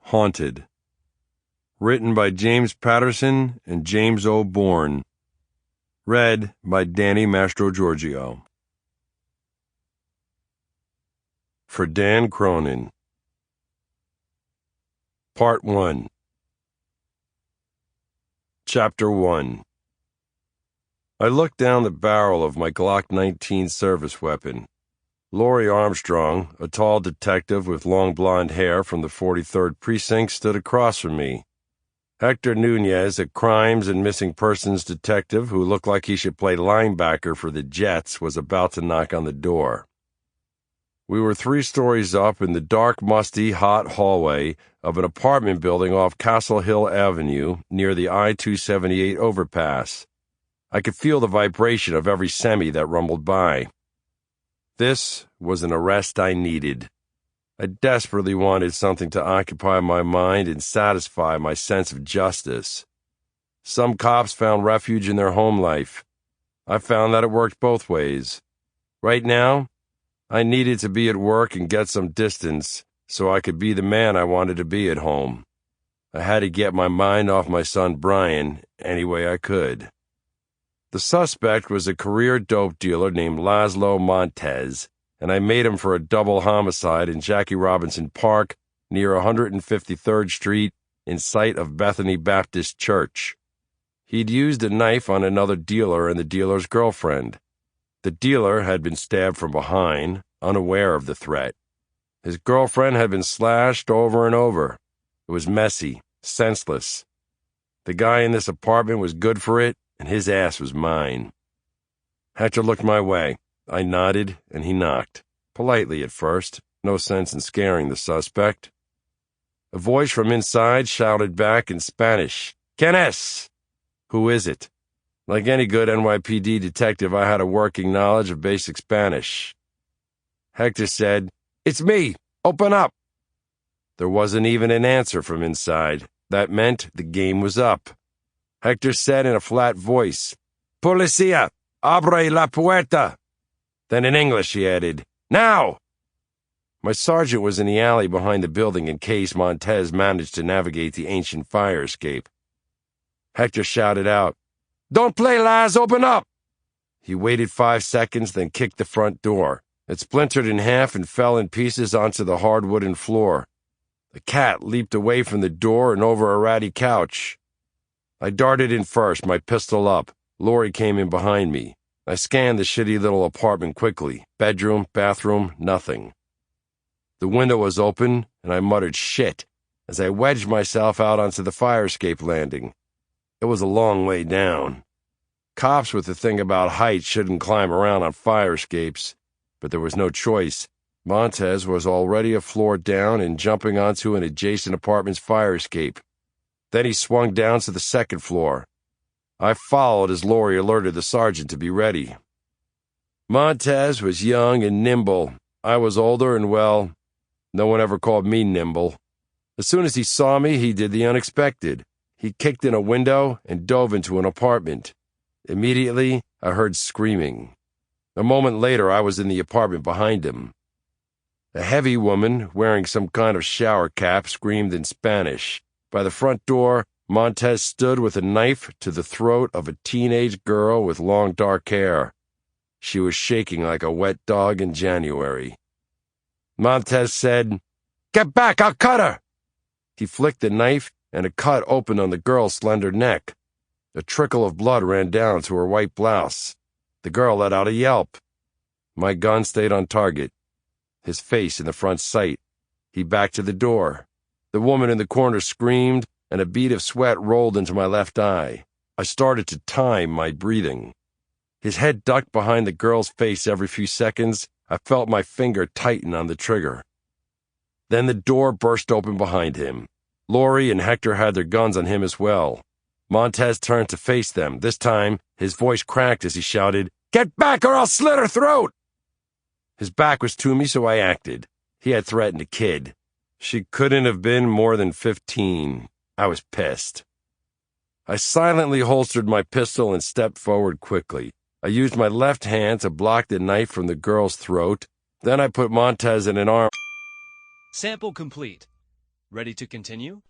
Haunted. Written by James Patterson and James O. Bourne. Read by Danny Mastrogiorgio. For Dan Cronin. Part 1. Chapter 1. I looked down the barrel of my Glock 19 service weapon. Laurie Armstrong, a tall detective with long blonde hair from the 43rd Precinct, stood across from me. Hector Nunez, a crimes and missing persons detective who looked like he should play linebacker for the Jets, was about to knock on the door. We were 3 stories up in the dark, musty, hot hallway of an apartment building off Castle Hill Avenue near the I-278 overpass. I could feel the vibration of every semi that rumbled by. This was an arrest I needed. I desperately wanted something to occupy my mind and satisfy my sense of justice. Some cops found refuge in their home life. I found that it worked both ways. Right now, I needed to be at work and get some distance so I could be the man I wanted to be at home. I had to get my mind off my son Brian any way I could. The suspect was a career dope dealer named Laszlo Montez, and I made him for a double homicide in Jackie Robinson Park near 153rd Street in sight of Bethany Baptist Church. He'd used a knife on another dealer and the dealer's girlfriend. The dealer had been stabbed from behind, unaware of the threat. His girlfriend had been slashed over and over. It was messy, senseless. The guy in this apartment was good for it, and his ass was mine. Hector looked my way. I nodded, and he knocked. Politely at first. No sense in scaring the suspect. A voice from inside shouted back in Spanish, "¿Quién es?" Who is it? Like any good NYPD detective, I had a working knowledge of basic Spanish. Hector said, "It's me. Open up." There wasn't even an answer from inside. That meant the game was up. Hector said in a flat voice, "Policía, abre la puerta." Then in English he added, "Now!" My sergeant was in the alley behind the building in case Montez managed to navigate the ancient fire escape. Hector shouted out, "Don't play, Laz, open up!" He waited 5 seconds, then kicked the front door. It splintered in half and fell in pieces onto the hard wooden floor. The cat leaped away from the door and over a ratty couch. I darted in first, my pistol up. Laurie came in behind me. I scanned the shitty little apartment quickly. Bedroom, bathroom, nothing. The window was open, and I muttered shit as I wedged myself out onto the fire escape landing. It was a long way down. Cops with the thing about height shouldn't climb around on fire escapes, but there was no choice. Montez was already a floor down and jumping onto an adjacent apartment's fire escape. Then he swung down to the second floor. I followed as Laurie alerted the sergeant to be ready. Montez was young and nimble. I was older and, well, no one ever called me nimble. As soon as he saw me, he did the unexpected. He kicked in a window and dove into an apartment. Immediately, I heard screaming. A moment later, I was in the apartment behind him. A heavy woman, wearing some kind of shower cap, screamed in Spanish. By the front door, Montez stood with a knife to the throat of a teenage girl with long dark hair. She was shaking like a wet dog in January. Montez said, "Get back, I'll cut her!" He flicked the knife, and a cut opened on the girl's slender neck. A trickle of blood ran down to her white blouse. The girl let out a yelp. My gun stayed on target. His face in the front sight. He backed to the door. The woman in the corner screamed, and a bead of sweat rolled into my left eye. I started to time my breathing. His head ducked behind the girl's face every few seconds. I felt my finger tighten on the trigger. Then the door burst open behind him. Laurie and Hector had their guns on him as well. Montez turned to face them. This time, his voice cracked as he shouted, "Get back or I'll slit her throat!" His back was to me, so I acted. He had threatened a kid. She couldn't have been more than 15. I was pissed. I silently holstered my pistol and stepped forward quickly. I used my left hand to block the knife from the girl's throat. Then I put Montez in an arm. Sample complete. Ready to continue?